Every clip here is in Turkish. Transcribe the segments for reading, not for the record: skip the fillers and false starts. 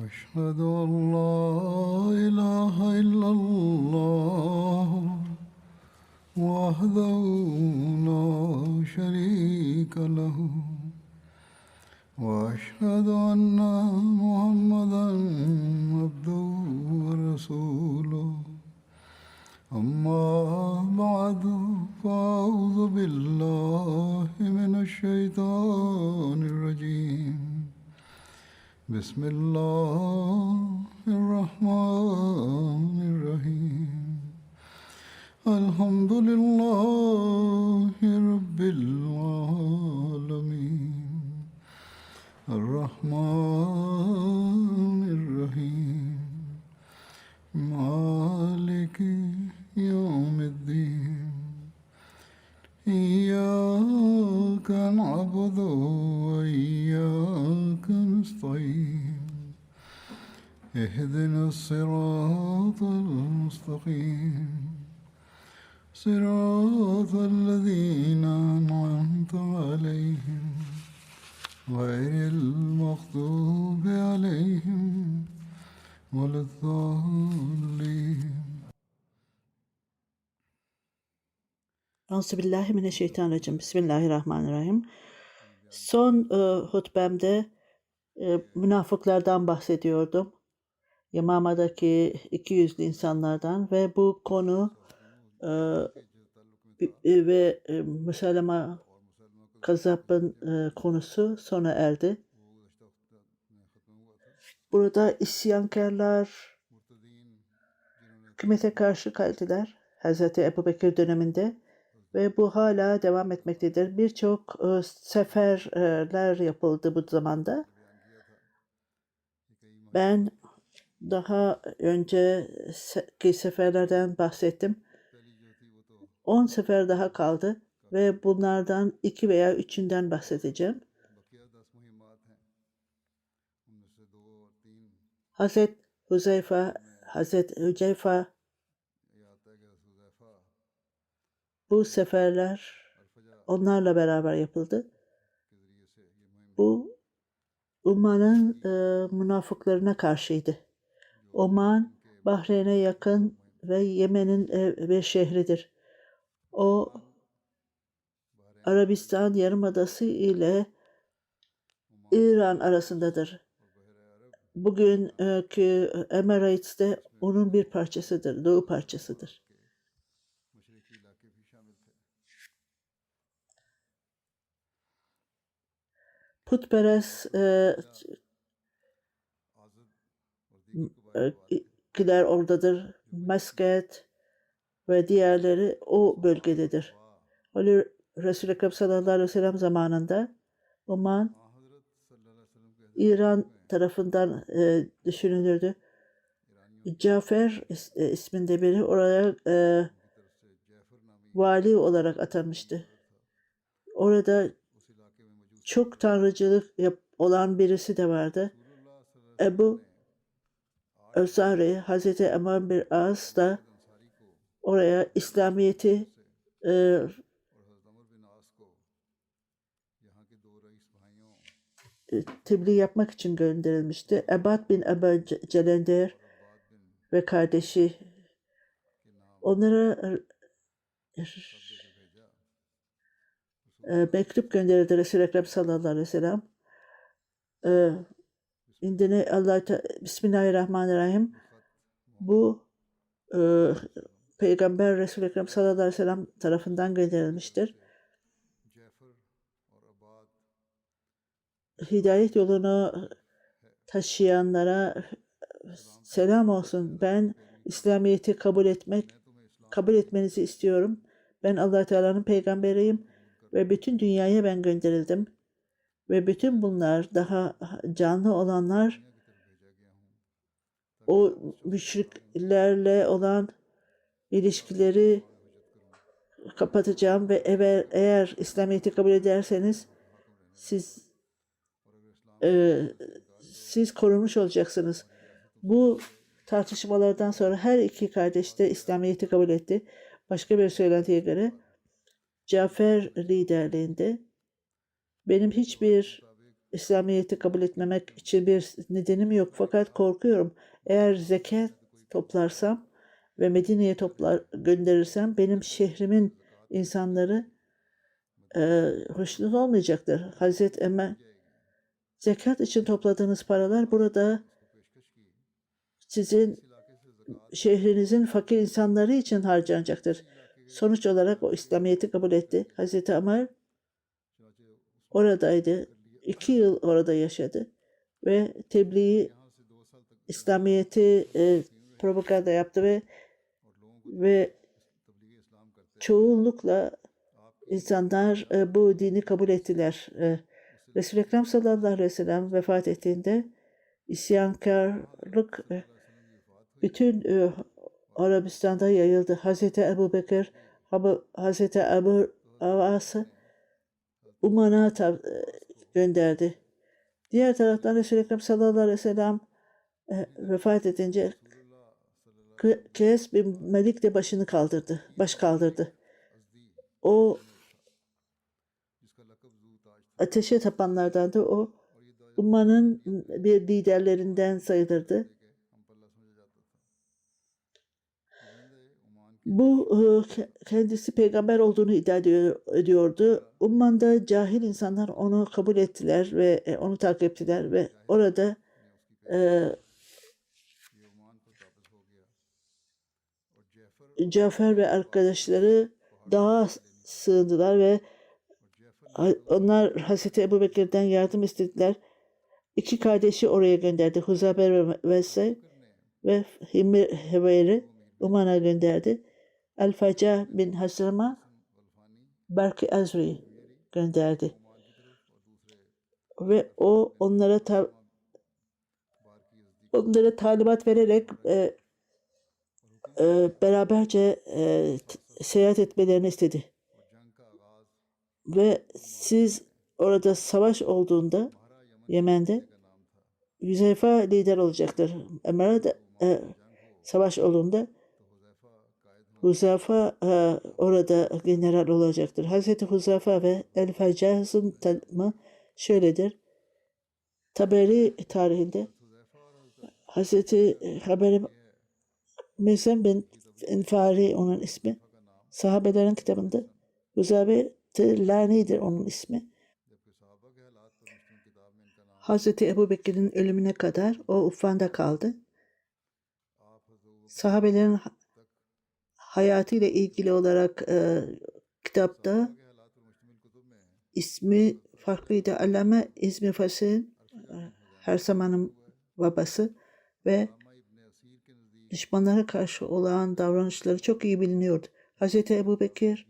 أشهد أن لا إله إلا الله وحده لا شريك له وأشهد أن محمدا عبده ورسوله أما بعد فأعوذ بالله من الشيطان الرجيم بسم الله الرحمن الرحيم الحمد لله رب العالمين الرحمن الرحيم مالك يوم الدين إياك نعبد وإياك نستعين اهدنا الصراط المستقيم صراط الذين أنعمت عليهم غير المغضوب عليهم ولا الضالين. Euzubillahimineşşeytanirracim. Bismillahirrahmanirrahim. Son hutbemde münafıklardan bahsediyordum. Yamama'daki 200'lü insanlardan ve bu konu ve Müseleme Kazzap'ın konusu sona erdi. Burada isyankarlar hükümete karşı geldiler Hazreti Ebubekir döneminde ve bu hala devam etmektedir. Birçok seferler yapıldı bu zamanda. Ben daha önceki seferlerden bahsettim. 10 sefer daha kaldı ve bunlardan 2 veya 3'ünden bahsedeceğim. Hazreti Hüzeyfa bu seferler onlarla beraber yapıldı. Bu Oman'ın münafıklarına karşıydı. Oman, Bahreyn'e yakın ve Yemen'in bir şehridir. O, Arabistan Yarımadası ile İran arasındadır. Bugünkü Emirates'te onun bir parçasıdır, doğu parçasıdır. Putperestler oradadır. Mesket ve diğerleri o bölgededir. Öyle Resul-i Ekrem sallallahu aleyhi ve sellem zamanında Oman İran tarafından düşünülürdü. Cafer isminde biri oraya vali olarak atanmıştı. Orada çok tanrıcılık olan birisi de vardı. Ebu Özari, Hazreti Amr bin As da oraya İslamiyet'i tebliğ yapmak için gönderilmişti. Ebad bin Ebu Celender ve kardeşi onlara mektup gönderildi Resul-i Ekrem sallallahu aleyhi ve sellem. Bismillahirrahmanirrahim. Bu Peygamber Resul-i Ekrem sallallahu aleyhi ve sellem tarafından gönderilmiştir. Hidayet yolunu taşıyanlara selam olsun. Ben İslamiyet'i kabul etmenizi istiyorum. Ben Allah Teala'nın peygamberiyim ve bütün dünyaya ben gönderildim. Ve bütün bunlar daha canlı olanlar o müşriklerle olan ilişkileri kapatacağım ve eğer İslamiyet'i kabul ederseniz siz korunmuş olacaksınız. Bu tartışmalardan sonra her iki kardeş de İslamiyet'i kabul etti. Başka bir söylentiye göre Cafer liderliğinde benim hiçbir İslamiyet'i kabul etmemek için bir nedenim yok. Fakat korkuyorum. Eğer zekat toplarsam ve Medine'ye gönderirsem benim şehrimin insanları hoşnut olmayacaktır. Hazreti Ömer, zekat için topladığınız paralar burada sizin şehrinizin fakir insanları için harcanacaktır. Sonuç olarak o İslamiyet'i kabul etti. Hazreti Ömer oradaydı. 2 yıl orada yaşadı. Ve tebliği, İslamiyet'i propaganda yaptı ve çoğunlukla insanlar bu dini kabul ettiler. Resul-i Ekrem sallallahu aleyhi ve sellem vefat ettiğinde isyankarlık bütün Arabistan'da yayıldı. Hazreti Ebu Bekir, Hazreti Ebu Avas'ı Uman'a gönderdi. Diğer taraftan Resul-i Ekrem sallallahu aleyhi ve sellem vefat edince Kes bin Melik de baş kaldırdı. O ateşe tapanlardandı. O Umma'nın bir liderlerinden sayılırdı. Bu kendisi peygamber olduğunu iddia ediyordu. Umman'da cahil insanlar onu kabul ettiler ve onu takip ettiler ve orada Cafer ve arkadaşları dağa sığındılar ve onlar Hazreti Ebu Bekir'den yardım istediler. 2 kardeşi oraya gönderdi. Huzaber ve Vesay ve Himir Heveyri Uman'a gönderdi. El-Faca bin Hasrama Berk-i Azri gönderdi. Ve o onlara talimat vererek beraberce seyahat etmelerini istedi. Ve siz orada savaş olduğunda Yemen'de Huzeyfe lider olacaktır. Ömer'de savaş olduğunda Huzeyfe orada general olacaktır. Hazreti Huzeyfe ve El-Feccaz'ın tanımı şöyledir. Taberi tarihinde Hazreti Mesem bin Enfari onun ismi. Sahabelerin kitabında Huzeyfe Lani'dir onun ismi. Hazreti Ebu Bekir'in ölümüne kadar o Uffan'da kaldı. Sahabelerin hayatıyla ilgili olarak kitapta ismi farklıydı. Allame İzmi Fasih'in her zamanın babası ve düşmanlara karşı olan davranışları çok iyi biliniyordu. Hazreti Ebu Bekir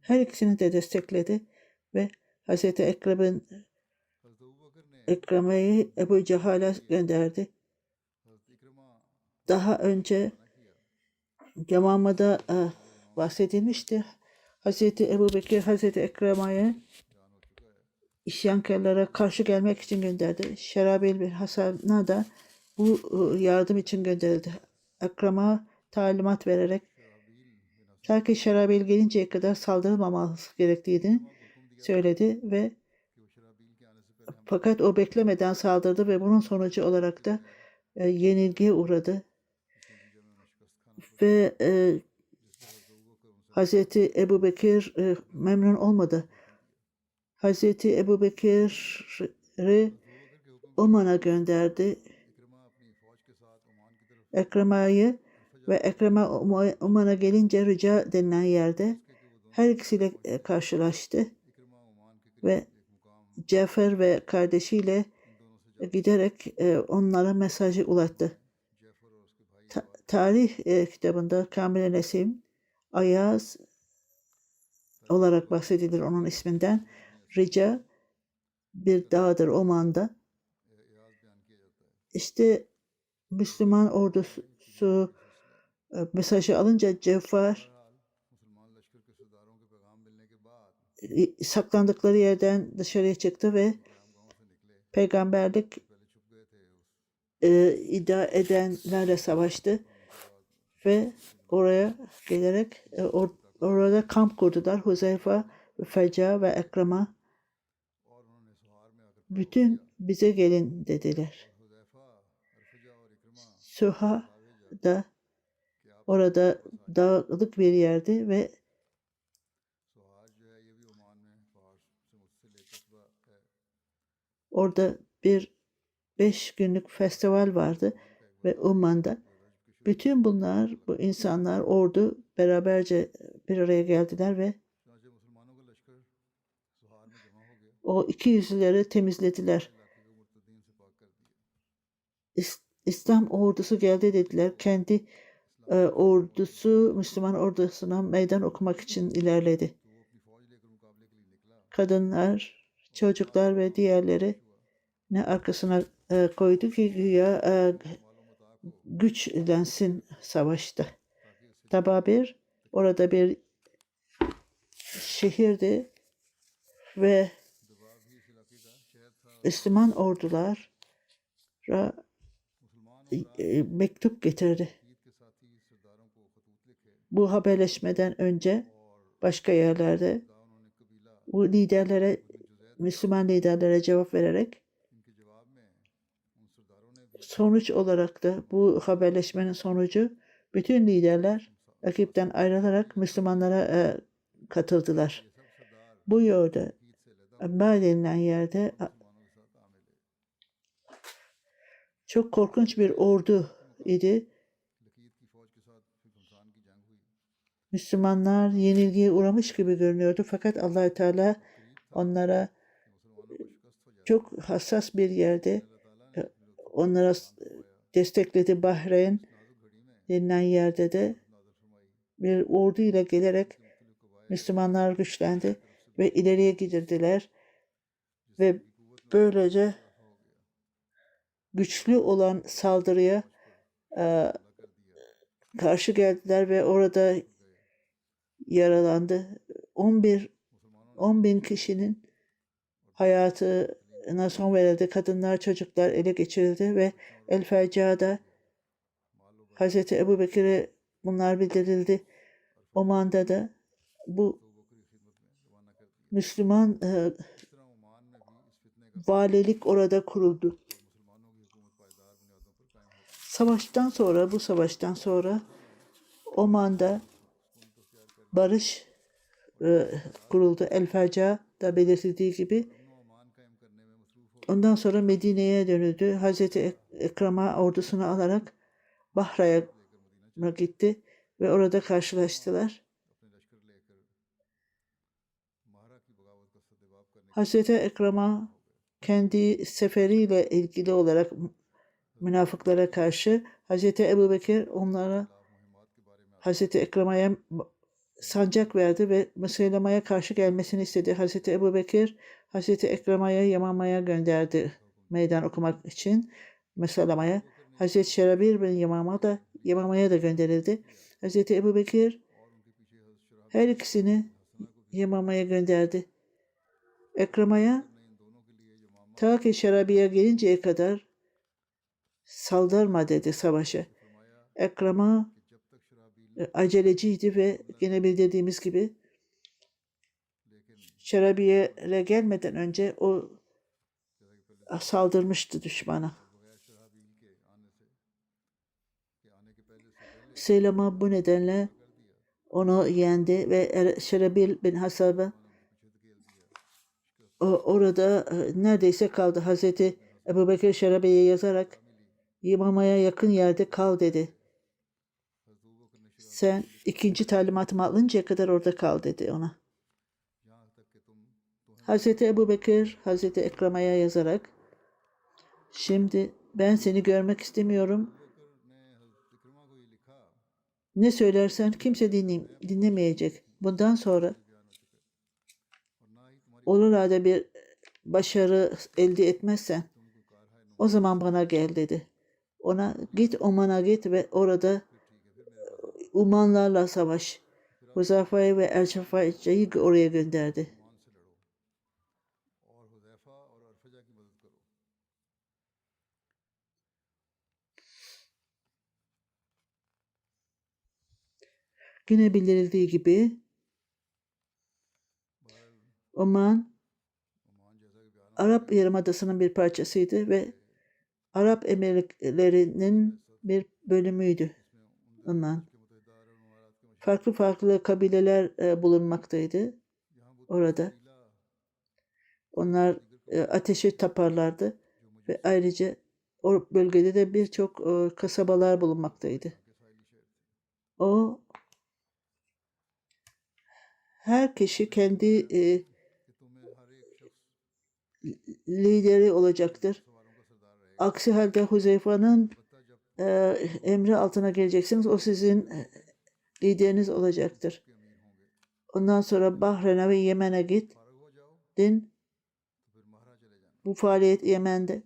her ikisini de destekledi ve Hazreti Ekreme'yi Ebu Cehal'e gönderdi. Daha önce Yamama'da bahsedilmişti. Hazreti Ebu Bekir, Hazreti Ekreme'ye isyankarlara karşı gelmek için gönderdi. Şerabil bin Hasan'a da bu yardım için gönderildi. Ekrem'a talimat vererek ta ki Şerabil gelinceye kadar saldırılmaması gerektiğini söyledi ve fakat o beklemeden saldırdı ve bunun sonucu olarak da yenilgiye uğradı. Ve Hazreti Ebu Bekir memnun olmadı. Hazreti Ebu Bekir'i Uman'a gönderdi. Ekreme'yi ve Ekreme Uman'a gelince Rica denilen yerde her ikisiyle karşılaştı ve Cafer ve kardeşiyle giderek onlara mesajı ulaştı. Tarih kitabında Kamil Nesim Ayaz olarak bahsedilir onun isminden. Rica bir dağdır Oman'da. İşte Müslüman ordusu mesajı alınca Cafer saklandıkları yerden dışarıya çıktı ve peygamberlik iddia edenlerle savaştı ve oraya gelerek orada kamp kurdular. Huzeyfe, Feca ve Ekrema bütün bize gelin dediler. Süha da orada dağlık bir yerdi ve orada bir 5 günlük festival vardı ve Umman'da. Bütün bunlar, bu insanlar, ordu beraberce bir araya geldiler ve o iki yüzlüleri temizlediler. İslam ordusu geldi dediler. Kendi ordusu Müslüman ordusuna meydan okumak için ilerledi. Kadınlar, çocuklar ve diğerleri ne arkasına koydu ki güya güçlensin savaşta. Tababir orada bir şehirdi ve Müslüman ordulara mektup getirdi. Bu haberleşmeden önce başka yerlerde bu liderlere, Müslüman liderlere cevap vererek sonuç olarak da bu haberleşmenin sonucu bütün liderler rakipten ayrılarak Müslümanlara katıldılar. Bu yolda Anbar denilen yerde çok korkunç bir ordu idi. Müslümanlar yenilgiye uğramış gibi görünüyordu fakat Allah-u Teala onlara çok hassas bir yerde onlara destekledi. Bahreyn denilen yerde de bir ordu ile gelerek Müslümanlar güçlendi ve ileriye gidirdiler ve böylece güçlü olan saldırıya karşı geldiler ve orada yaralandı. 10 bin kişinin hayatına son verildi. Kadınlar, çocuklar ele geçirildi ve El Fecca'da Hazreti Ebu Bekir'e bunlar bildirildi. Oman'da da bu Müslüman valilik orada kuruldu. Bu savaştan sonra Oman'da barış kuruldu. El Fecca'da belirtildiği gibi. Ondan sonra Medine'ye dönüldü. Hazreti Ekrem'a ordusunu alarak Bahra'ya gitti ve orada karşılaştılar. Hazreti Ekrem'a kendi seferiyle ilgili olarak münafıklara karşı Hazreti Ebu Bekir onlara Hazreti Ekrem'e sancak verdi ve Müseylema'ya karşı gelmesini istedi. Hazreti Ebu Bekir Hazreti Ekrem'e Yamama'ya gönderdi meydan okumak için Müseylema'ya. Hazreti Şerabir bin Yamama'ya da gönderildi. Hazreti Ebu Bekir her ikisini Yamama'ya gönderdi. Ekrem'e ta ki Şerabiye gelinceye kadar saldırma dedi savaşa. Ekrem'e aceleciydi ve gene bildirdiğimiz gibi Şerabiye'ye gelmeden önce o saldırmıştı düşmana. Seylama bu nedenle onu yendi ve Şerabil bin Hasab'a orada neredeyse kaldı. Hazreti Ebu Bekir Şerabiye'ye yazarak Yamama'ya yakın yerde kal dedi. Sen ikinci talimatımı alıncaya kadar orada kal dedi ona. Hazreti Ebu Bekir Hazreti Ekrem'e yazarak şimdi ben seni görmek istemiyorum. Ne söylersen kimse dinlemeyecek. Bundan sonra olur halde bir başarı elde etmezsen o zaman bana gel dedi. Ona git Oman'a git ve orada Umanlarla savaş. Huzafa'yı ve El-Şafa'yı oraya gönderdi. Yine bildirildiği gibi Oman Arap Yarımadası'nın bir parçasıydı ve Arap Emirlikleri'nin bir bölümüydü. Ondan farklı farklı kabileler bulunmaktaydı orada. Onlar ateşe taparlardı ve ayrıca o bölgede de birçok kasabalar bulunmaktaydı. O her kişi kendi lideri olacaktır. Aksi halde Huzeyfa'nın emri altına geleceksiniz. O sizin lideriniz olacaktır. Ondan sonra Bahreyn'e ve Yemen'e gittin. Bu faaliyet Yemen'de.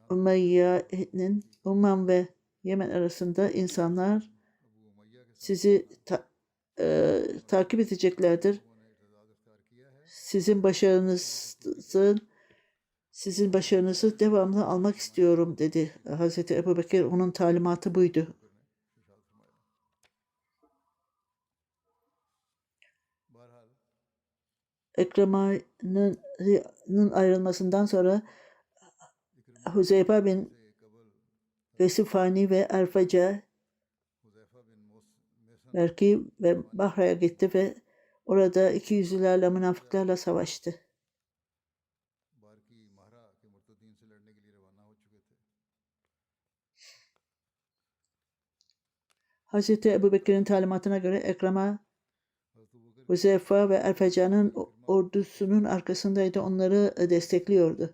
Umayya'nın Umman ve Yemen arasında insanlar sizi takip edeceklerdir. Sizin başarınızı devamlı almak istiyorum dedi Hazreti Ebubekir. Onun talimatı buydu. Ekrama'nın ayrılmasından sonra Huzeyfa bin Vesifani ve Erfaca Merki ve Bahra'ya gitti ve orada ikiyüzlülerle, münafıklarla savaştı. Hazreti Ebubekir'in talimatına göre Ekrama, Huzeyfa ve Erfaca'nın ordusunun arkasındaydı. Onları destekliyordu.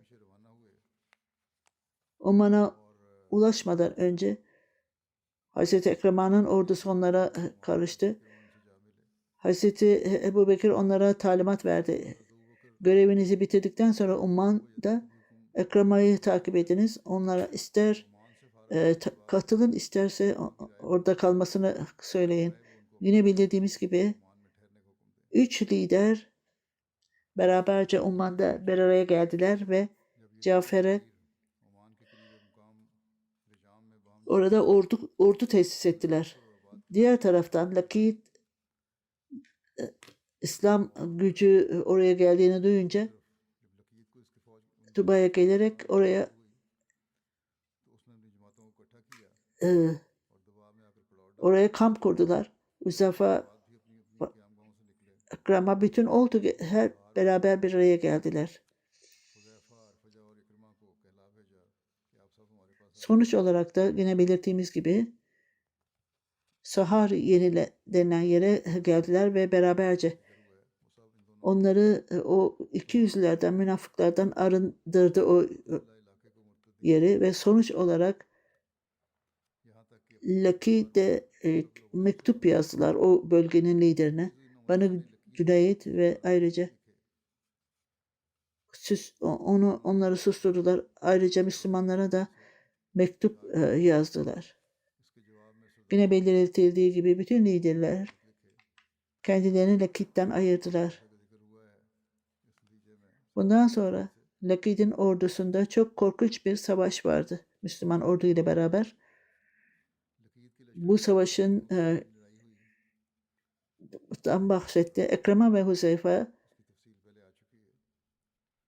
Oman'a ulaşmadan önce Hazreti Ekrama'nın ordusu onlara karıştı. Hazreti Ebubekir onlara talimat verdi. Görevinizi bitirdikten sonra Umman'da Ekrama'yı takip ediniz. Onlara ister katılın, isterse orada kalmasını söyleyin. Yine bildiğimiz gibi 3 lider beraberce Umman'da bir araya geldiler ve Cafer'e orada ordu tesis ettiler. Diğer taraftan Lakit İslam gücü oraya geldiğini duyunca Tuba'ya gelerek oraya kamp kurdular. Uzzafa, Ekrama bütün oldu her beraber bir araya geldiler. Sonuç olarak da yine belirttiğimiz gibi Sahar denilen yere geldiler ve beraberce onları o ikiyüzlülerden, münafıklardan arındırdı o yeri ve sonuç olarak Laki'de mektup yazdılar o bölgenin liderine. Banu Cüneyt ve ayrıca onları susturdular. Ayrıca Müslümanlara da mektup yazdılar. Yine belirtildiği gibi bütün liderler kendilerini Lakit'ten ayırdılar. Bundan sonra Lakit'in ordusunda çok korkunç bir savaş vardı Müslüman ordu ile beraber. Bu savaşın bahsetti. Ekrema ve Huzeyfa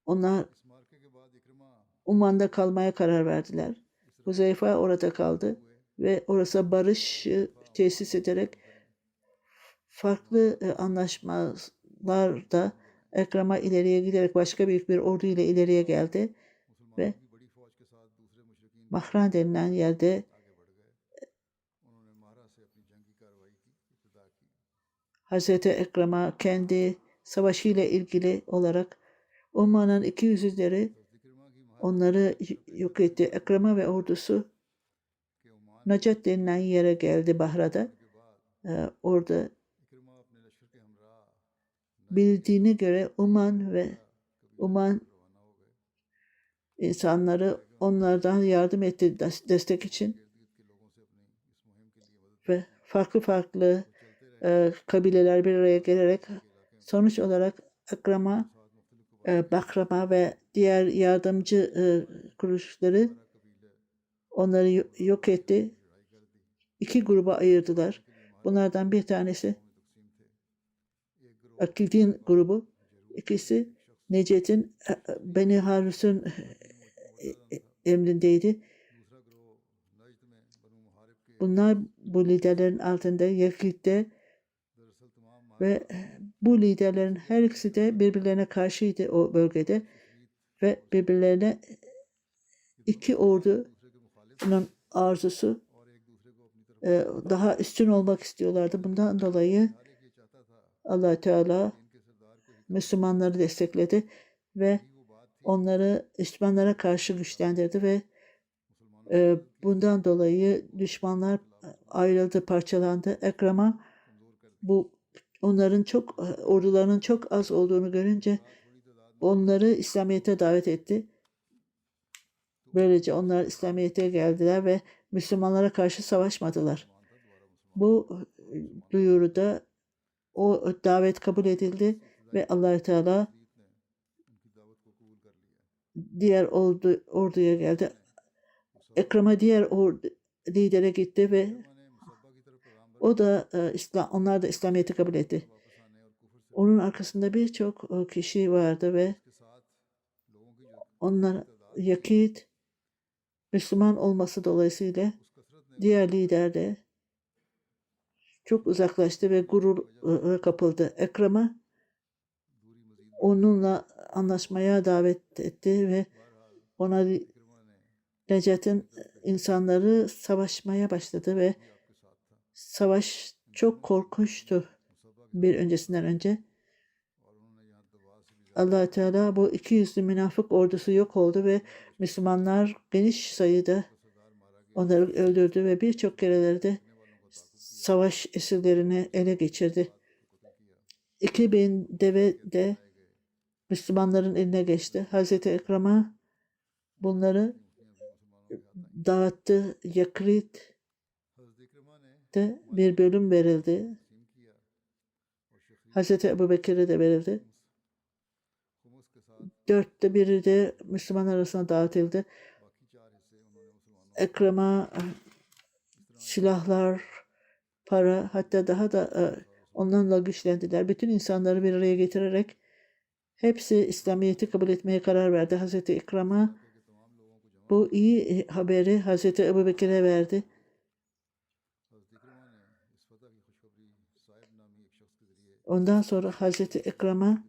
onlar Umman'da kalmaya karar verdiler. Huzeyfa orada kaldı ve orası barışı tesis ederek farklı anlaşmalarda Ekrema ileriye giderek başka büyük bir ordu ile ileriye geldi ve Mahran denilen yerde Hazreti Ekrema kendi savaşıyla ilgili olarak Umman'ın ikiyüzlüleri onları yok etti. Ekrema ve ordusu Nacat denilen yere geldi Bahra'da. Orada bildiğine göre Umman insanları onlardan yardım etti destek için ve farklı farklı kabileler bir araya gelerek sonuç olarak Ekrema, Bakrama ve diğer yardımcı kuruluşları onları yok etti. 2 gruba ayırdılar. Bunlardan bir tanesi Akidin grubu, ikisi Necdet'in Beni Harus'un emrindeydi. Bunlar bu liderlerin altında Yakit'te ve bu liderlerin her ikisi de birbirlerine karşıydı o bölgede ve birbirlerine iki ordunun arzusu daha üstün olmak istiyorlardı. Bundan dolayı Allah Teala Müslümanları destekledi ve onları Müslümanlara karşı güçlendirdi ve bundan dolayı düşmanlar ayrıldı, parçalandı. Ekrem'a bu onların ordularının çok az olduğunu görünce onları İslamiyet'e davet etti. Böylece onlar İslamiyet'e geldiler ve Müslümanlara karşı savaşmadılar. Bu duyuruda o davet kabul edildi ve Allah Teala diğer orduya geldi. Ekrem'a diğer lidere gitti ve o da onlar da İslamiyet'i kabul etti. Onun arkasında birçok kişi vardı ve onlar Yakit Müslüman olması dolayısıyla diğer lider de çok uzaklaştı ve gurura kapıldı. Ekrem'a onunla anlaşmaya davet etti ve ona Necdet'in insanları savaşmaya başladı ve savaş çok korkunçtu bir öncesinden önce. Allah Teala bu 200'lü münafık ordusu yok oldu ve Müslümanlar geniş sayıda onları öldürdü ve birçok kerelerde savaş esirlerini ele geçirdi. 2000 deve de Müslümanların eline geçti. Hazreti Ekrem'a bunları dağıttı. Yakrit'te bir bölüm verildi. Hazreti Ebubekir'e de verildi. 1/4 de Müslüman arasına dağıtıldı. Ekrem'a silahlar, para, hatta daha da onlarla güçlendiler. Bütün insanları bir araya getirerek hepsi İslamiyet'i kabul etmeye karar verdi. Hazreti Ekrem'a bu iyi haberi Hazreti Ebubekir'e verdi. Ondan sonra Hazreti Ekrem'a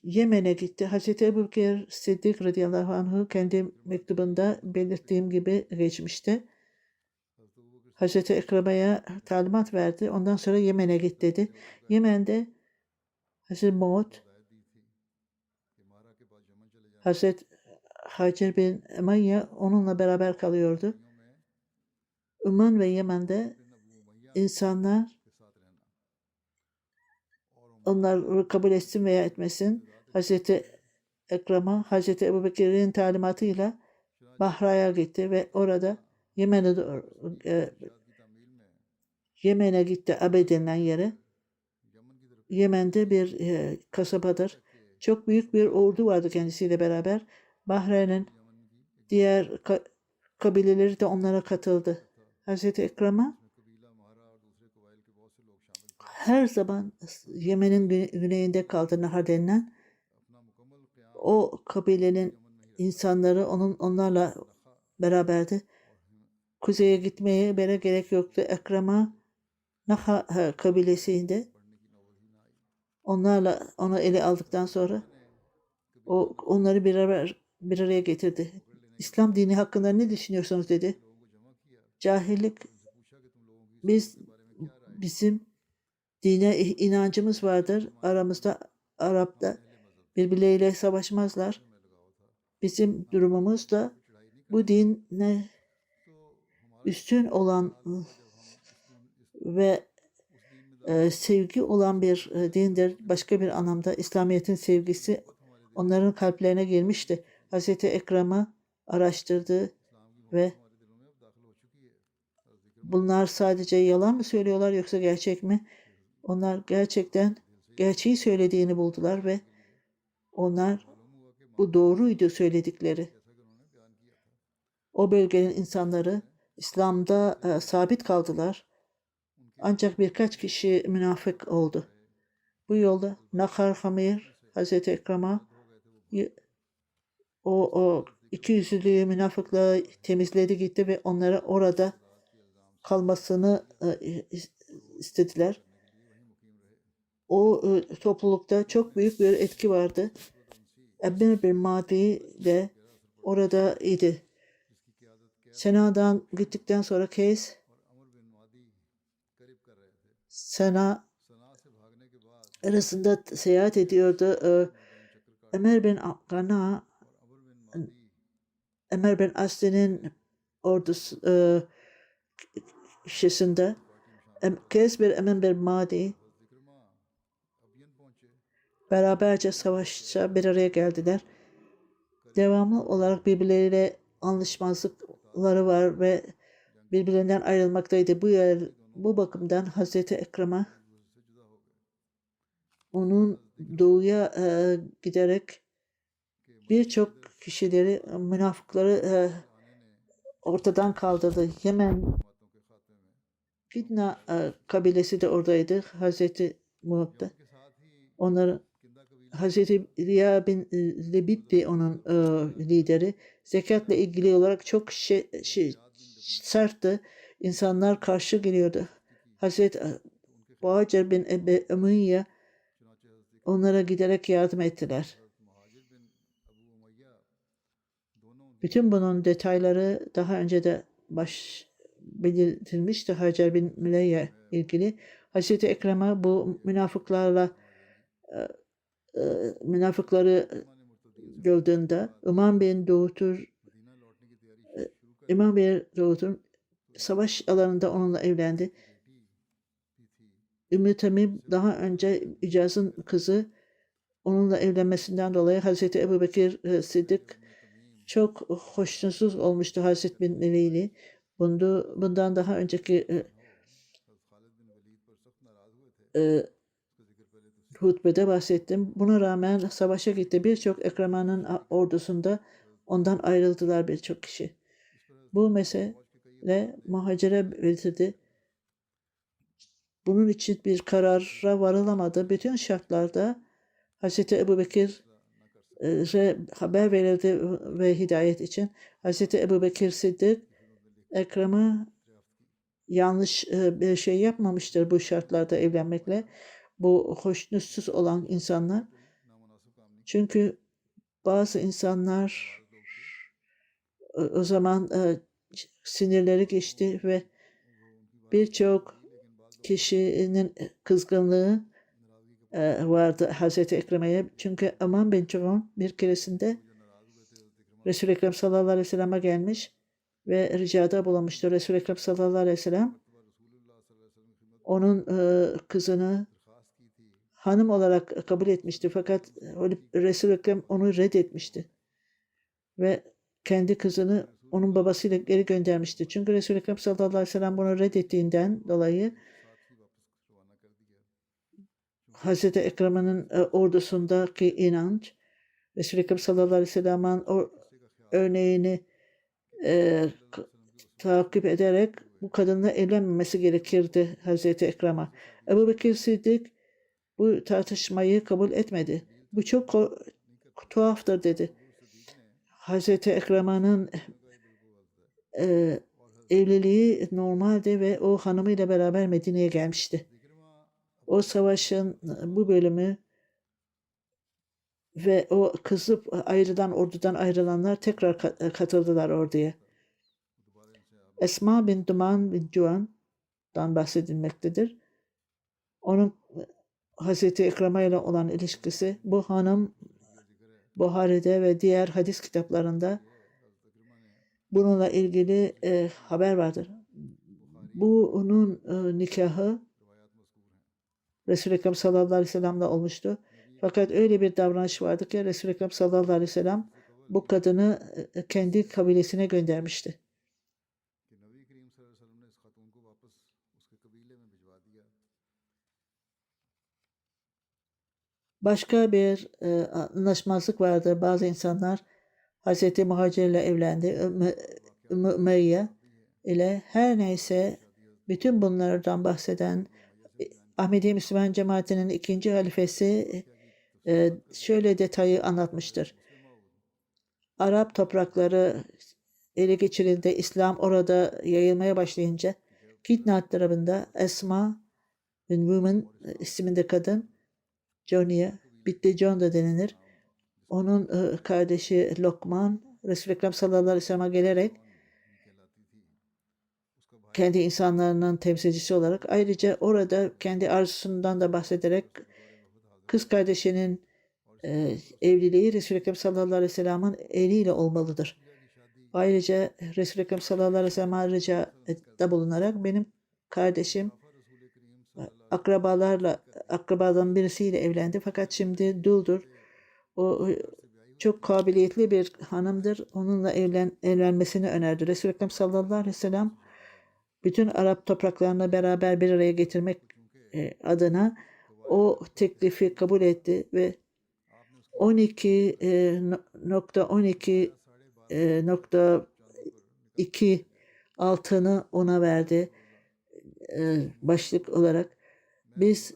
Yemen'e gitti. Hazreti Ebubekir Siddik radıyallahu anh'ı kendi mektubunda belirttiğim gibi geçmişte. Hazreti Ekrem'e talimat verdi. Ondan sonra Yemen'e git dedi. Yemen'de Hazreti Muad, Hazreti Hacer bin Emayya onunla beraber kalıyordu. Umman ve Yemen'de insanlar onları kabul etsin veya etmesin Hazreti Ekrem'a Hazreti Ebubekir'in talimatıyla Bahra'ya gitti ve orada Yemen'e gitti, Abe denilen yere. Yemen'de bir kasabadır. Çok büyük bir ordu vardı kendisiyle beraber. Bahreyn'in diğer kabileleri de onlara katıldı. Hazreti Ekrem'a her zaman Yemen'in güneyinde kaldı, Nahar denilen. O kabilenin insanları onlarla beraberdi. Kuzeye gitmeye gerek yoktu. Ekrem'a Nahar kabilesinde onu ele aldıktan sonra onları bir araya getirdi. İslam dini hakkında ne düşünüyorsunuz dedi. Cahillik, bizim dine inancımız vardır. Aramızda Arap'ta birbirleriyle savaşmazlar. Bizim durumumuz da bu dine üstün olan ve sevgi olan bir dindir. Başka bir anlamda İslamiyet'in sevgisi onların kalplerine girmişti. Hazreti Ekrem'i araştırdı ve bunlar sadece yalan mı söylüyorlar yoksa gerçek mi? Onlar gerçekten gerçeği söylediğini buldular ve onlar bu doğruydu söyledikleri. O bölgenin insanları İslam'da sabit kaldılar. Ancak birkaç kişi münafık oldu. Bu yolda Nakar Hamir Hazreti Ekrem'a o ikiyüzlülüğü, münafıklığı temizledi gitti ve onlara orada kalmasını istediler. O toplulukta çok büyük bir etki vardı. Emir bin Madi de orada idi. Sena'dan gittikten sonra Keys Sena arasında seyahat ediyordu. Ömer bin Gana, Ömer bin Asli'nin ordusu şişesinde Keys bir Emin bin Madi beraberce savaşça bir araya geldiler. Devamlı olarak birbirleriyle anlaşmazlıkları var ve birbirlerinden ayrılmaktaydı. Bu bakımdan Hazreti Ekrem'e onun doğuya giderek birçok kişileri, münafıkları ortadan kaldırdı. Yemen Fitna kabilesi de oradaydı. Hazreti Muhab'da. Onları Hazreti Riya bin Lebit'ti onun lideri. Zekatla ilgili olarak çok sertti. İnsanlar karşı geliyordu. Hazreti Bahacer bin Ebi Emeyyye onlara giderek yardım ettiler. Bütün bunun detayları daha önce de belirtilmişti Hacer bin Müleyye ilgili. Hazreti Ekrem'e bu münafıkları gördüğünde İmam bin Doğutur savaş alanında onunla evlendi. Ümmü Temim daha önce İcaz'ın kızı onunla evlenmesinden dolayı Hazreti Ebubekir Sıddık çok hoşnutsuz olmuştu Hazreti bin Veli'yle. Bundan daha önceki hutbede bahsettim. Buna rağmen savaşa gitti. Birçok Ekrema'nın ordusunda ondan ayrıldılar birçok kişi. Bu mesele muhacire belirtildi. Bunun için bir karara varılamadı. Bütün şartlarda Hazreti Ebubekir'e haber verildi ve hidayet için. Hazreti Ebubekir Sıddık Ekrem'e yanlış bir şey yapmamıştır bu şartlarda evlenmekle. Bu hoşnutsuz olan insanlar. Çünkü bazı insanlar o zaman sinirleri geçti ve birçok kişinin kızgınlığı vardı Hazreti Ekrem'e. Çünkü Aman bin Cevon bir keresinde Resul-i Ekrem sallallahu aleyhi ve sellem'e gelmiş ve ricada bulunmuştu. Resul-i Ekrem sallallahu aleyhi ve sellem onun kızını hanım olarak kabul etmişti. Fakat Resul-i Ekrem onu reddetmişti. Ve kendi kızını onun babasıyla geri göndermişti. Çünkü Resul-i Ekrem sallallahu aleyhi ve sellem bunu reddettiğinden dolayı Hazreti Ekrem'in ordusundaki inanç Resul-i Ekrem sallallahu aleyhi ve sellem'in örneğini takip ederek bu kadınla evlenmemesi gerekirdi Hazreti Ekrem'e. Ebubekir Sıddık bu tartışmayı kabul etmedi. Bu çok tuhaftır dedi. Hazreti Ekrem'in evliliği normaldi ve o hanımıyla beraber Medine'ye gelmişti. O savaşın bu bölümü ve o kızıp ordudan ayrılanlar tekrar katıldılar orduya. Esma bin Duman bin Cuan'dan bahsedilmektedir. Onun Hazreti Ekrem'e ile olan ilişkisi, bu hanım Buhari'de ve diğer hadis kitaplarında bununla ilgili haber vardır. Bunun nikahı Resul-i Ekrem sallallahu aleyhi ve sellem'le olmuştu. Fakat öyle bir davranış vardı ki Resul-i Ekrem sallallahu aleyhi ve sellem bu kadını kendi kabilesine göndermişti. Başka bir anlaşmazlık vardı. Bazı insanlar Hazreti Muhacir ile evlendi. Ümeyye ile her neyse bütün bunlardan bahseden Ahmedi Müslüman cemaatinin ikinci halifesi şöyle detayı anlatmıştır. Arap toprakları ele geçirildiğinde, İslam orada yayılmaya başlayınca Kidnat tarafında Esma bin Women isminde kadın, Johnny'ye, Bitti John da denilir. Onun kardeşi Lokman, Resul-i Ekrem sallallahu aleyhi ve sellem'e gelerek kendi insanlarının temsilcisi olarak, ayrıca orada kendi arzusundan da bahsederek kız kardeşinin evliliği Resul-i Ekrem sallallahu aleyhi ve sellem'in eliyle olmalıdır. Ayrıca Resul-i Ekrem sallallahu aleyhi ve sellem'e ricada bulunarak benim kardeşim akrabadan birisiyle evlendi fakat şimdi duldur. O çok kabiliyetli bir hanımdır. Onunla evlenmesini önerdi. Resul-i Ekrem sallallahu aleyhi ve sellem bütün Arap topraklarını beraber bir araya getirmek adına o teklifi kabul etti ve 12.12.2 altını ona verdi başlık olarak. Biz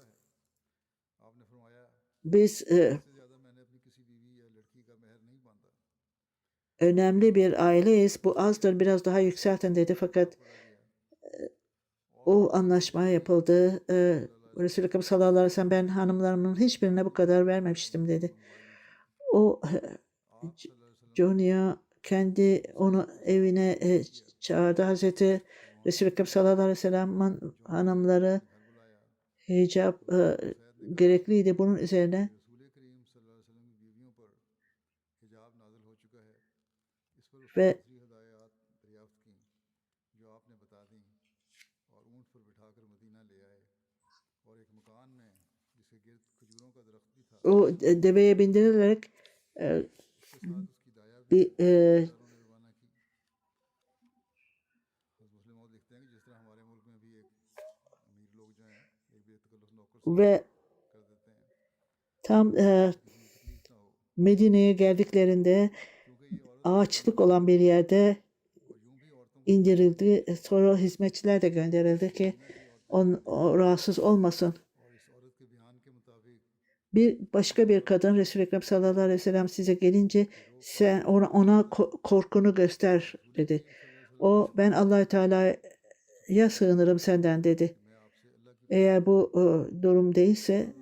önemli bir aileyiz. Bu azdır, biraz daha yükseltin dedi fakat o anlaşma yapıldı. Resul-i Ekrem sallallahu aleyhi ve sellem ben hanımlarımın hiçbirine bu kadar vermemiştim dedi. O Johnny'a kendi onu evine çağırdı. Hazreti Resul-i Ekrem sallallahu aleyhi ve sellem'in hanımları hicap gerekliydi. Bunun üzerine ve o deveye bindirilerek bir ve tam Medine'ye geldiklerinde ağaçlık olan bir yerde indirildi. Sonra hizmetçiler de gönderildi ki o rahatsız olmasın. Başka bir kadın Resul-i Ekrem sallallahu aleyhi ve sellem size gelince sen ona korkunu göster dedi. O ben Allah-u Teala'ya sığınırım senden dedi. Eğer bu durum değilse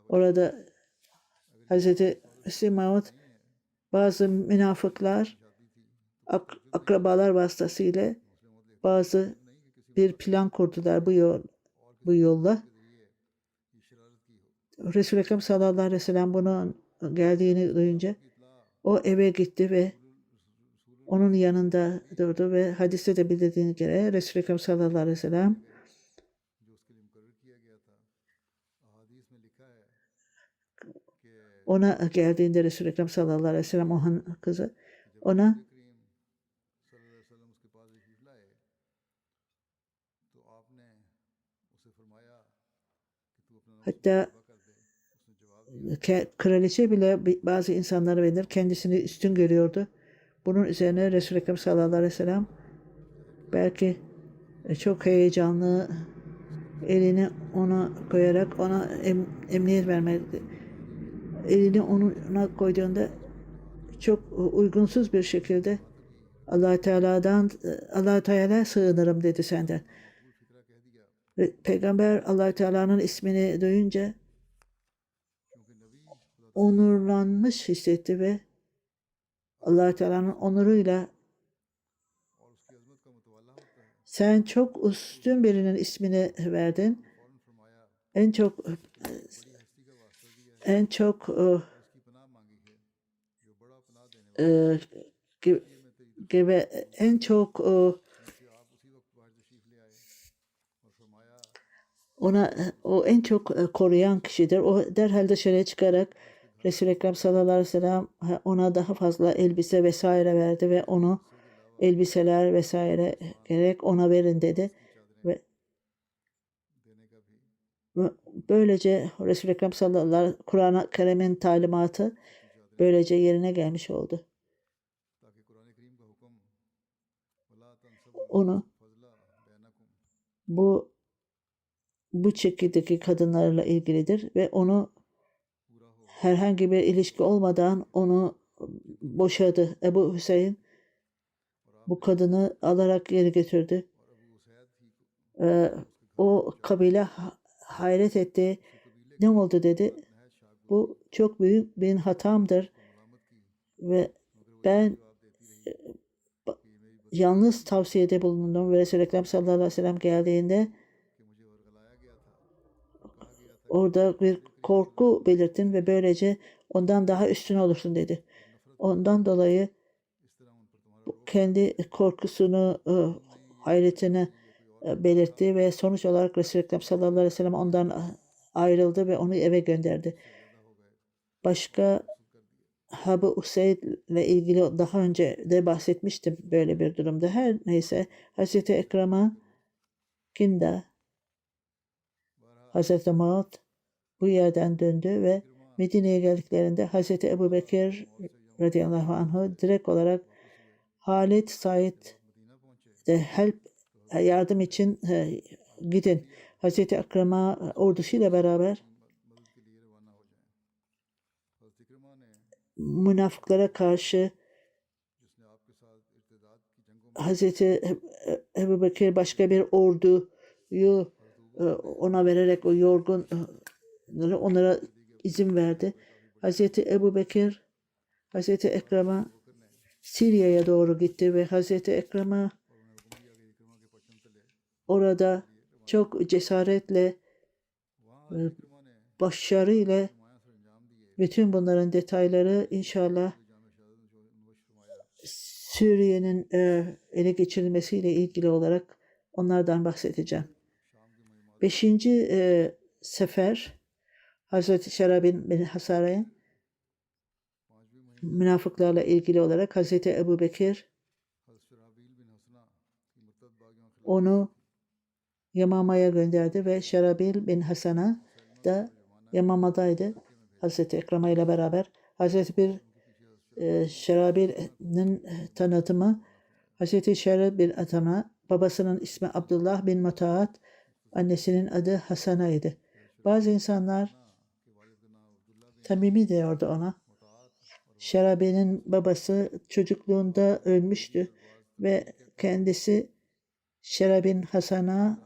orada Hazreti Mesih Maud bazı münafıklar akrabalar vasıtasıyla bir plan kurdular bu yolla. Resul-i Ekrem sallallahu aleyhi ve sellem bunun geldiğini duyunca o eve gitti ve onun yanında durdu ve hadiste de bildirdiğine göre Resul-i Ekrem sallallahu aleyhi ve sellem ona geldiğinde Resul-i Ekrem sallallahu aleyhi ve sellem o kızı ona hatta kraliçe bile bazı insanlara verir, kendisini üstün görüyordu. Bunun üzerine Resul-i Ekrem sallallahu aleyhi ve sellem belki çok heyecanlı elini ona koyarak ona emniyet vermedi. Elini ona koyduğunda çok uygunsuz bir şekilde Allah-u Teala'ya sığınırım dedi senden. Ve Peygamber Allah-u Teala'nın ismini duyunca onurlanmış hissetti ve Allah-u Teala'nın onuruyla sen çok üstün birinin ismini verdin. En çok en çok o en çok koruyan kişidir. O derhal dışarıya çıkarak Resul-i Ekrem sallallahu aleyhi ve sellem ona daha fazla elbise vesaire verdi ve onu elbiseler vesaire gerek ona verin dedi ve böylece Resul-i Ekrem sallallahu aleyhi ve sellem Kur'an-ı Kerim'in talimatı böylece yerine gelmiş oldu. Onu bu şekildeki kadınlarla ilgilidir ve onu herhangi bir ilişki olmadan onu boşadı. Ebu Hüseyin bu kadını alarak geri götürdü. O kabile hayret etti. Ne oldu dedi. Bu çok büyük bir hatamdır ve ben yalnız tavsiyede bulundum ve Resul-i Ekrem sallallahu aleyhi ve sellem geldiğinde orada bir korku belirttin ve böylece ondan daha üstün olursun dedi. Ondan dolayı kendi korkusunu, hayretini belirtti ve sonuç olarak Resul-i Ekrem sallallahu aleyhi ve sellem ondan ayrıldı ve onu eve gönderdi. Başka Habu Useyd ile ilgili daha önce de bahsetmiştim böyle bir durumda. Her neyse Hazreti Ekrem'a Kinda Hazreti Muad bu yerden döndü ve Medine'ye geldiklerinde Hazreti Ebu Bekir radıyallahu anh'ı direkt olarak Halid Said de yardım için gidin. Hazreti Ekrem'a ordusuyla beraber münafıklara karşı Hazreti Ebu Bekir başka bir orduyu ona vererek o yorgunları onlara izin verdi. Hazreti Ebu Bekir Hazreti Ekrem'a Sirya'ya doğru gitti ve Hazreti Ekrem'a orada çok cesaretle başarıyla bütün bunların detayları inşallah Suriye'nin ele geçirilmesiyle ilgili olarak onlardan bahsedeceğim. 5. sefer Hazreti Şerabin bin Hasara'nın münafıklarla ilgili olarak Hazreti Ebu Bekir onu Yamama'ya gönderdi ve Şerabil bin Hasan'a da Yamama'daydı. Hazreti Ekrema ile beraber Hazreti Şerabil'in tanıtımı Hazreti Şerabil bin Atama babasının ismi Abdullah bin Mutaat, annesinin adı Hasana'ydı. Bazı insanlar Tamimi diyordu ona. Şerabil'in babası çocukluğunda ölmüştü ve kendisi Şerabil Hasan'a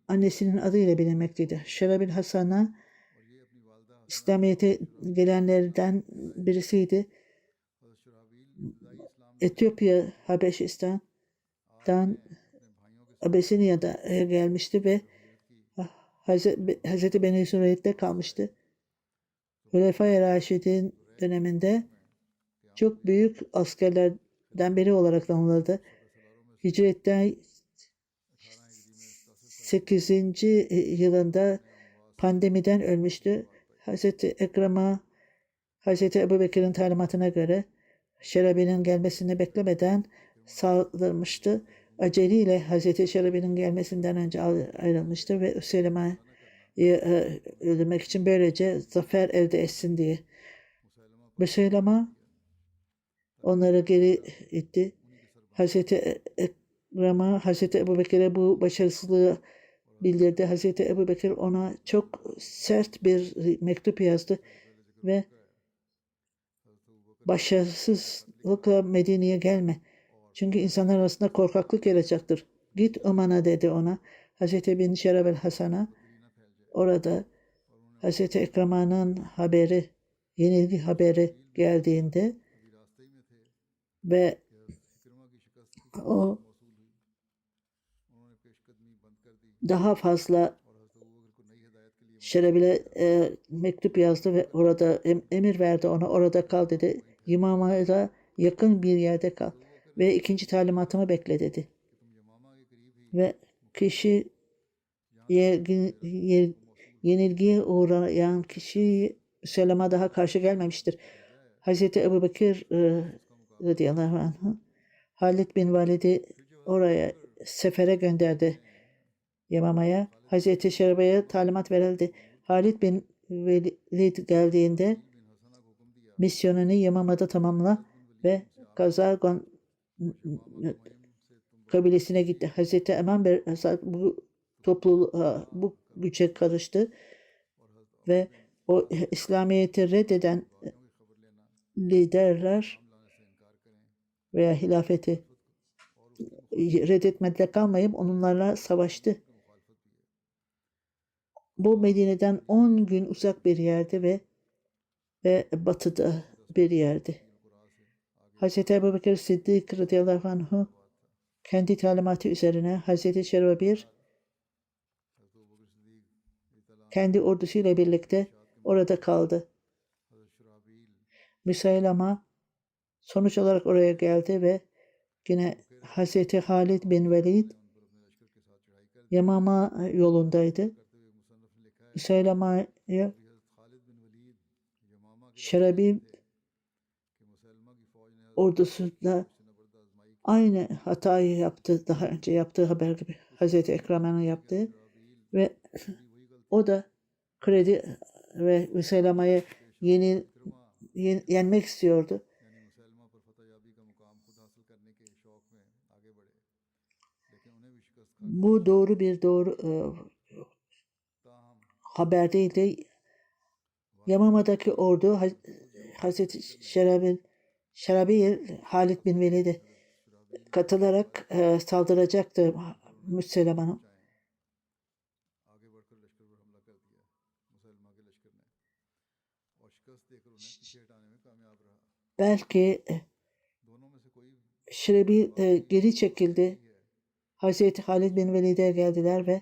annesinin adıyla bilinmekteydi. Şerabil Hasan'a İslamiyet'e gelenlerden birisiydi. Etiyopya, Habeşistan'dan Abesinya'da gelmişti ve Hazreti Beni Süreyt'te kalmıştı. Hulefai Raşid'in döneminde çok büyük askerlerden biri olarak tanımladı. Hicretten 8. yılında pandemiden ölmüştü. Hazreti Ekrem'a Hazreti Ebu Bekir'in talimatına göre Şerabi'nin gelmesini beklemeden saldırmıştı. Aceliyle Hazreti Şerabi'nin gelmesinden önce ayrılmıştı ve Üseylema'yı öldürmek için böylece zafer elde etsin diye. Üseylema onları geri itti. Hazreti Ekrem'a Hazreti Ebu Bekir'e bu başarısızlığı bildirdi. Hazreti Ebu Bekir ona çok sert bir mektup yazdı ve başarısızlıkla Medine'ye gelme. Çünkü insanlar arasında korkaklık yarayacaktır. Git Uman'a dedi ona. Hazreti bin Şerabel Hasan'a orada Hazreti Ekrema'nın haberi, yenilgi haberi geldiğinde ve o daha fazla Şerabil'e mektup yazdı ve orada emir verdi ona orada kal dedi. Yamama'ya yakın bir yerde kal ve ikinci talimatımı bekle dedi. Ve kişi yenilgiye uğrayan kişi Müslüman'a daha karşı gelmemiştir. Hazreti Ebu Bekir radıyallahu anh Halid bin Valid'i oraya sefere gönderdi. Yamama'ya. Hazreti Şerabil'e talimat verildi. Halid bin Velid geldiğinde misyonunu Yamama'da tamamla ve Kazagon kabilesine gitti. Hazreti Eman bu güce karıştı ve o İslamiyet'i reddeden liderler veya hilafeti reddetmekle kalmayıp onlarla savaştı. Bu Medine'den 10 gün uzak bir yerde ve batıda bir yerdi. Hz. Ebu Bekir Sıddık radıyallahu anh'u kendi talimatı üzerine Hz. Şerabir kendi ordusuyla birlikte orada kaldı. Müseylema sonuç olarak oraya geldi ve yine Hz. Halid bin Velid Yamama yolundaydı. Müseylema'ya Şerabil ordusunda aynı hatayı yaptı, daha önce yaptığı haber gibi Hz. Ekrem'in yaptığı ve o da kredi ve Müseylema'yı yenmek istiyordu. Bu doğru haber değildi. Yamama'daki ordu Hazreti Şerabil Halid bin Velid'e katılarak saldıracaktı Müseylema'na. Belki Şerabil geri çekildi. Hazreti Halid bin Velid'e geldiler ve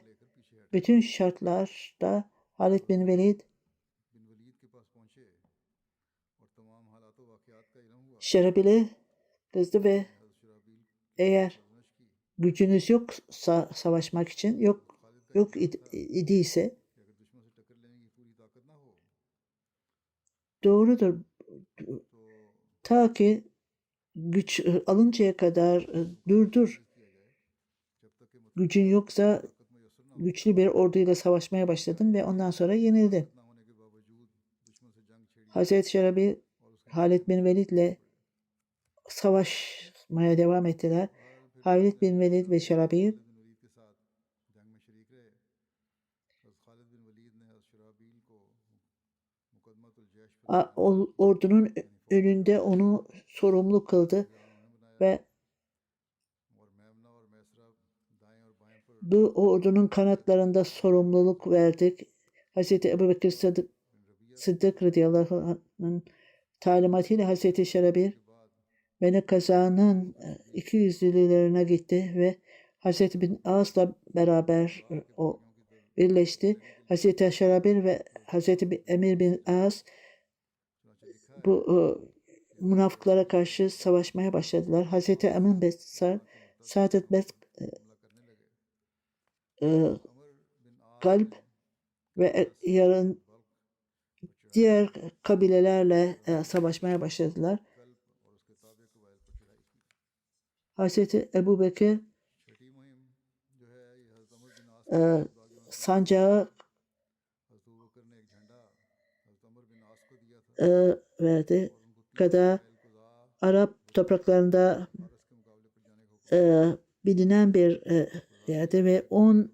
bütün şartlarda Halid bin Velid Şerabil'e kızdı ve eğer gücünüz yoksa savaşmak için yok idiyse doğrudur. Ta ki güç alıncaya kadar durdur. Gücün yoksa güçlü bir orduyla savaşmaya başladın ve ondan sonra yenildin. Hazreti Şerabil Halid bin Velid'le savaşmaya devam ettiler. Halid bin Velid ve Şerabil ordunun önünde onu sorumlu kıldı ve bu ordunun kanatlarında sorumluluk verdik. Hz. Ebu Bekir Sıddık radıyallahu anh'ın talimatıyla Hz. Şerabil Beni Kaza'nın 200'lülerine gitti ve Hz. bin As'la beraber o birleşti. Hz. Şerabil ve Hz. Emir bin As bu münafıklara karşı savaşmaya başladılar. Hz. Emin bin Saadet bin Kalp ve yarın diğer kabilelerle savaşmaya başladılar. Hz. Ebu Bekir sancağı verdi. Kada Arap topraklarında bilinen bir yerde ve 10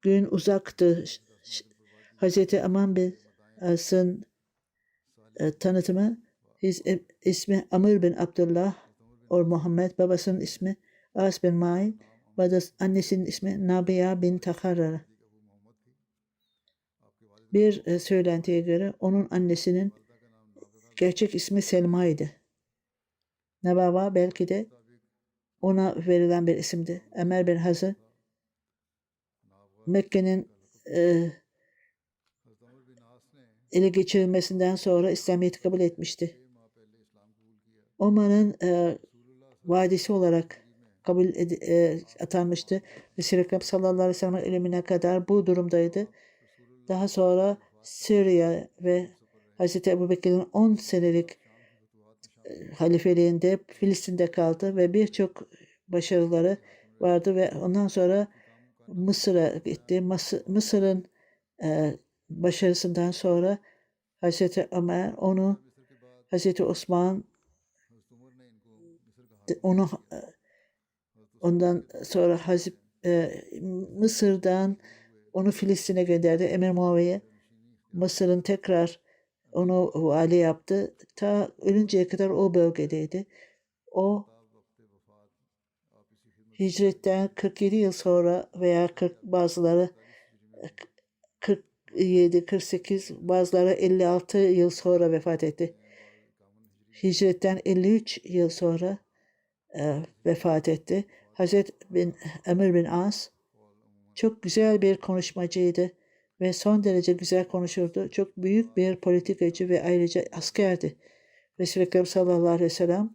gün uzaktı. Hz. Aman bin As'ın tanıtımı ismi Amr bin Abdullah Muhammed, babasının ismi As bin Mail, annesinin ismi Nabiya bin Takharara. Bir söylentiye göre onun annesinin gerçek ismi Selma'ydı. Nebava belki de ona verilen bir isimdi. Ömer bin Hazır Mekke'nin ele geçirilmesinden sonra İslamiyet'i kabul etmişti. Oman'ın vadisi olarak atanmıştı. Resul-i Ekrem sallallahu aleyhi ve sellem'in ölümüne kadar bu durumdaydı. Daha sonra Suriye ve Hz. Ebu Bekir'in 10 senelik halifeliğinde Filistin'de kaldı ve birçok başarıları vardı ve ondan sonra Mısır'a gitti. Mısır'ın başarısından sonra Hz. Ömer onu Hz. Osman onu ondan sonra Mısır'dan onu Filistin'e gönderdi. Emir Muaviye Mısır'ın tekrar onu vali yaptı. Ta ölünceye kadar o bölgedeydi. O hicretten 47 yıl sonra veya 40, bazıları 47, 48, bazıları 56 yıl sonra vefat etti. Hicretten 53 yıl sonra vefat etti. Hazret bin Emir bin As çok güzel bir konuşmacıydı ve son derece güzel konuşurdu. Çok büyük bir politikacı ve ayrıca askerdi. Resul-i Ekrem sallallahu aleyhi ve sellem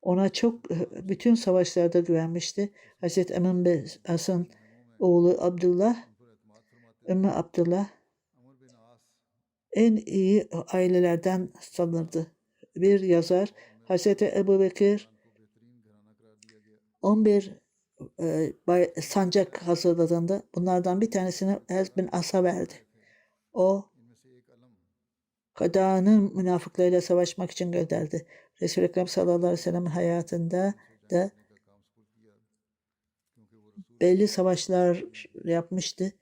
ona çok bütün savaşlarda güvenmişti. Hazreti Emin bin As'ın oğlu Abdullah, Ümmü Abdullah en iyi ailelerden sanırdı. Bir yazar Hazreti Ebu Bekir 11 sancak hazırladığında bunlardan bir tanesini Ez bin As'a verdi. O Kada'nın münafıklarıyla savaşmak için gönderdi. Resul-i Ekrem sallallahu aleyhi ve sellem'in hayatında da belli savaşlar yapmıştı.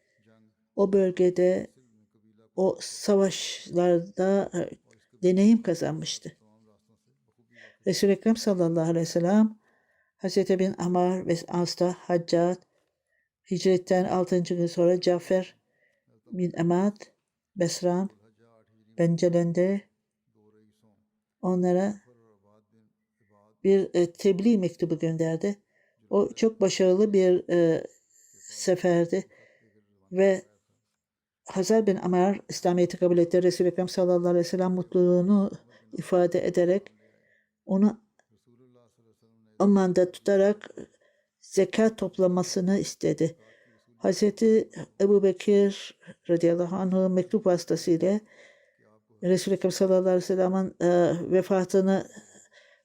O bölgede o savaşlarda deneyim kazanmıştı. Resul-i Ekrem sallallahu aleyhi ve sellem Hazreti bin Amr ve As'ta Haccat, hicretten 6. gün sonra Cafer bin Emad, Besran, Bencelen'de onlara bir tebliğ mektubu gönderdi. O çok başarılı bir seferdi ve Hazar bin Amr İslamiyet'i kabul etti. Resul-i Ekrem sallallahu aleyhi ve sellem mutluluğunu ifade ederek onu amanda tutarak zekat toplamasını istedi. Hazreti Ebu Bekir radıyallahu anh mektup vasıtasıyla Resul-i Ekrem sallallahu aleyhi ve sellem'in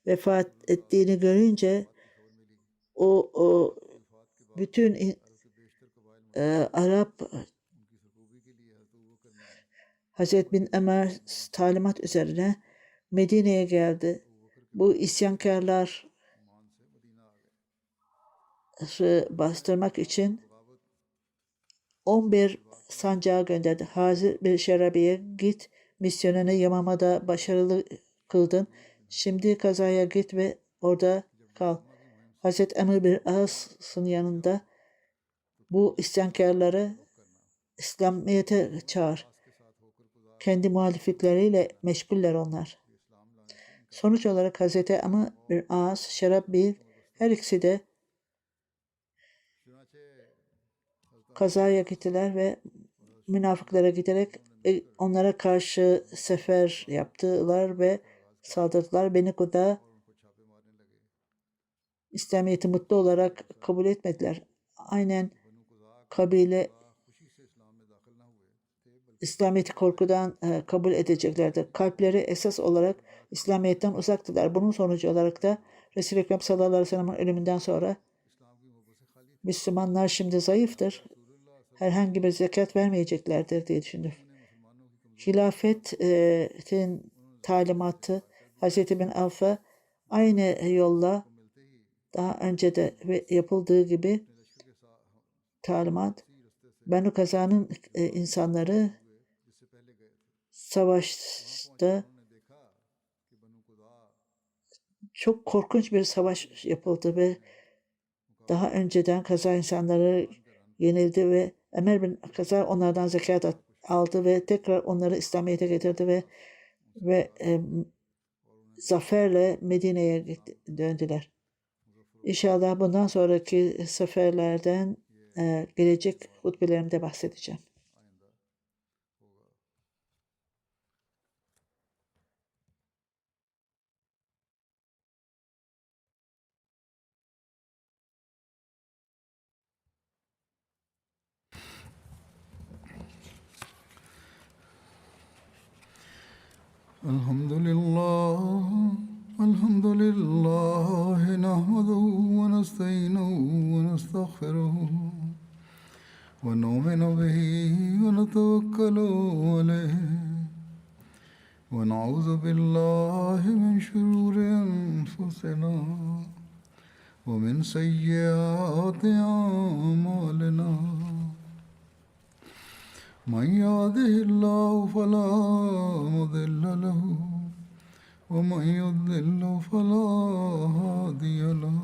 vefat ettiğini görünce o bütün Arap Hazreti bin Ömer talimat üzerine Medine'ye geldi. Bu isyankarlar bastırmak için 11 sancağı gönderdi. Hazır bir Şerabi'ye git, misyonunu Yamama'da başarılı kıldın. Şimdi Kazaya git ve orada kal. Hazreti Emir bin As'ın yanında bu isyankarları İslamiyet'e çağır. Kendi muhaliflikleriyle meşguller onlar. Sonuç olarak Hazreti Emir bin As, Şerabi her ikisi de Kazaya gittiler ve münafıklara giderek onlara karşı sefer yaptılar ve saldırdılar. Beni Kuda İslamiyet'i mutlu olarak kabul etmediler. Aynen kabile İslamiyet'i korkudan kabul edeceklerdi. Kalpleri esas olarak İslamiyet'ten uzaktılar. Bunun sonucu olarak da Resul-i Ekrem sallallahu aleyhi ve sellem'in ölümünden sonra Müslümanlar şimdi zayıftır. Herhangi bir zekat vermeyeceklerdir diye düşündüm. Hilafetin talimatı Hazreti bin Avf'a aynı yolla daha önce de yapıldığı gibi talimat Benu Kaza'nın insanları savaşta çok korkunç bir savaş yapıldı ve daha önceden Kaza insanları yenildi ve Ömer bin Kaza onlardan zekat aldı ve tekrar onları İslamiyet'e getirdi ve zaferle Medine'ye döndüler. İnşallah bundan sonraki seferlerden gelecek hutbelerimde bahsedeceğim. الحمد لله نحمده ونستعينه ونستغفره ونؤمن به ونتوكل عليه ونعوذ بالله من شرور أنفسنا ومن سيئات أعمالنا من يهده الله فلا مضل له ومن يضلل فلا هادي له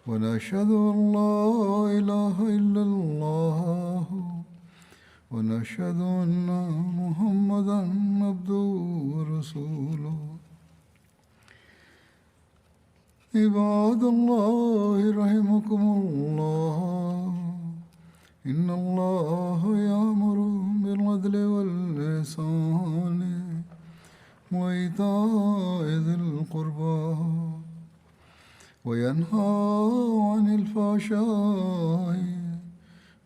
ونشهد أن لا إله إلا الله ونشهد أن محمدا عبده ورسوله عباد الله رحمكم الله إن الله يأمر بالعدل والإحسان وإيتاء ذي القربى وينهى عن الفحشاء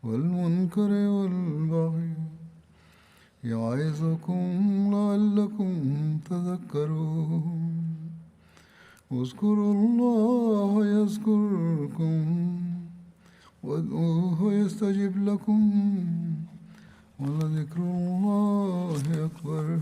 والمنكر والبغي يعظكم لعلكم تذكرون اذكروا الله يذكركم وادعوه يستجب لكم ولذكر الله أكبر